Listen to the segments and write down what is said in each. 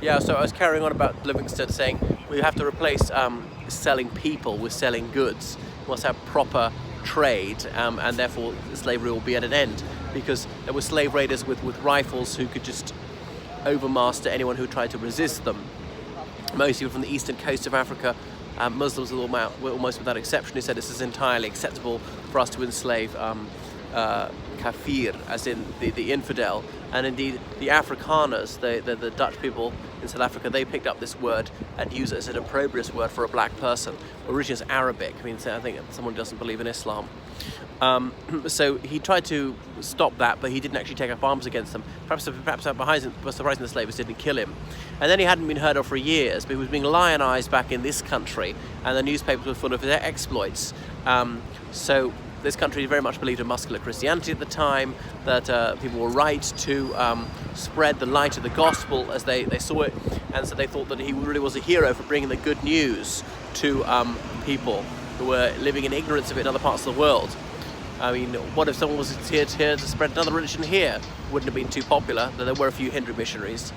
Yeah, so I was carrying on about Livingstone saying we have to replace selling people with selling goods. We must have proper trade, and therefore slavery will be at an end, because there were slave raiders with rifles who could just overmaster anyone who tried to resist them. Most people from the eastern coast of Africa, Muslims were almost without exception who said this is entirely acceptable for us to enslave kafir, as in the infidel. And indeed the Afrikaners, the Dutch people in South Africa, they picked up this word and used it as an opprobrious word for a black person. Originally it's Arabic. I mean, so I think someone doesn't believe in Islam. So he tried to stop that, but he didn't actually take up arms against them. Perhaps surprising the slavers didn't kill him. And then he hadn't been heard of for years, but he was being lionized back in this country, and the newspapers were full of his exploits. So this country very much believed in muscular Christianity at the time, that people were right to spread the light of the gospel as they saw it, and so they thought that he really was a hero for bringing the good news to people who were living in ignorance of it in other parts of the world. I mean, what if someone was here to spread another religion here? Wouldn't have been too popular, though there were a few Hindu missionaries.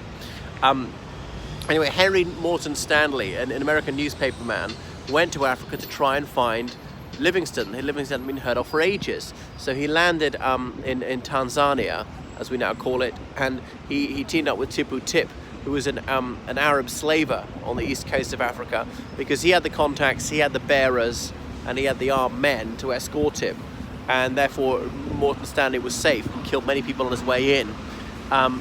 Anyway, Henry Morton Stanley, an American newspaperman, went to Africa to try and find Livingstone. Livingstone hadn't been heard of for ages. So he landed in Tanzania, as we now call it, and he teamed up with Tipu Tip, who was an Arab slaver on the east coast of Africa, because he had the contacts, he had the bearers, and he had the armed men to escort him. And therefore Morton Stanley was safe and killed many people on his way in.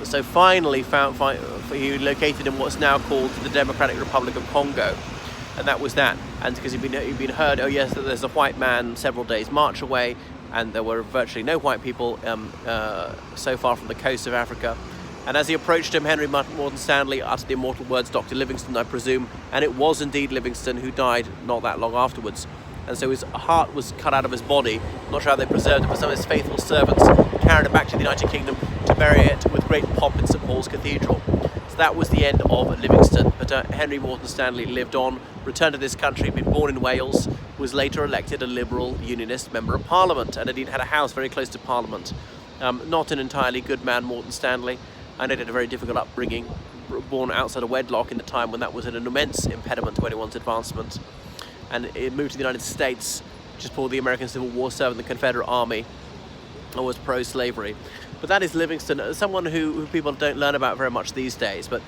So finally he located in what's now called the Democratic Republic of Congo, and that was that. And because he'd been heard, oh yes, there's a white man several days march away, and there were virtually no white people so far from the coast of Africa. And as he approached him, Henry Morton Stanley uttered the immortal words, "Dr. Livingstone, I presume," and it was indeed Livingstone, who died not that long afterwards. And so his heart was cut out of his body. I'm not sure how they preserved it, but some of his faithful servants carried it back to the United Kingdom to bury it with great pomp in St. Paul's Cathedral. So that was the end of Livingstone. But Henry Morton Stanley lived on, returned to this country, been born in Wales, was later elected a Liberal Unionist Member of Parliament, and indeed had a house very close to Parliament. Not an entirely good man, Morton Stanley. I know he had a very difficult upbringing, born outside of wedlock in a time when that was an immense impediment to anyone's advancement. And it moved to the United States just before the American Civil War, serving the Confederate Army, and was pro-slavery. But that is Livingstone, someone who people don't learn about very much these days. But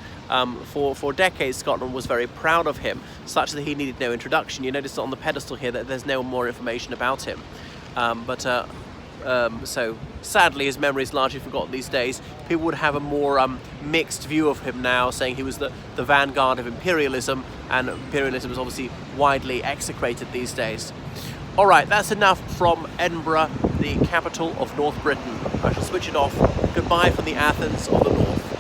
for decades, Scotland was very proud of him, such that he needed no introduction. You notice on the pedestal here that there's no more information about him. So sadly, his memory is largely forgotten these days. People would have a more mixed view of him now, saying he was the vanguard of imperialism, and imperialism is obviously widely execrated these days. All right, that's enough from Edinburgh, the capital of North Britain. I shall switch it off. Goodbye from the Athens of the North.